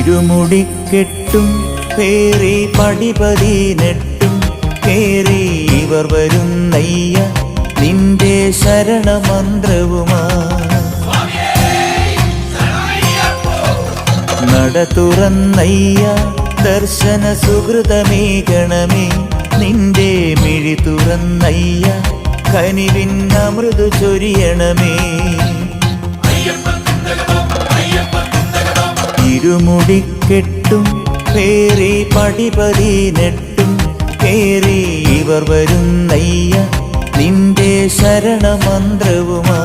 ഇരുമുടിക്കെട്ടും പേറി പടിപതിനെട്ടും കേറി ഇവർ വരുന്നയ്യ നിന്റെ ശരണമന്ത്രവുമാ. നട തുറന്നയ്യ ദർശന സുഹൃതമേകണമേ നിന്റെ മിഴി തുറന്നയ്യ കനിവിൻ അമൃതു ചൊരിയണമേ. ഇരുമുടിക്കെട്ടും പേറി പടിപതിനെട്ടും കേറി ഇവർ വരുന്നയ്യ നിന്റെ ശരണമന്ത്രവുമാ.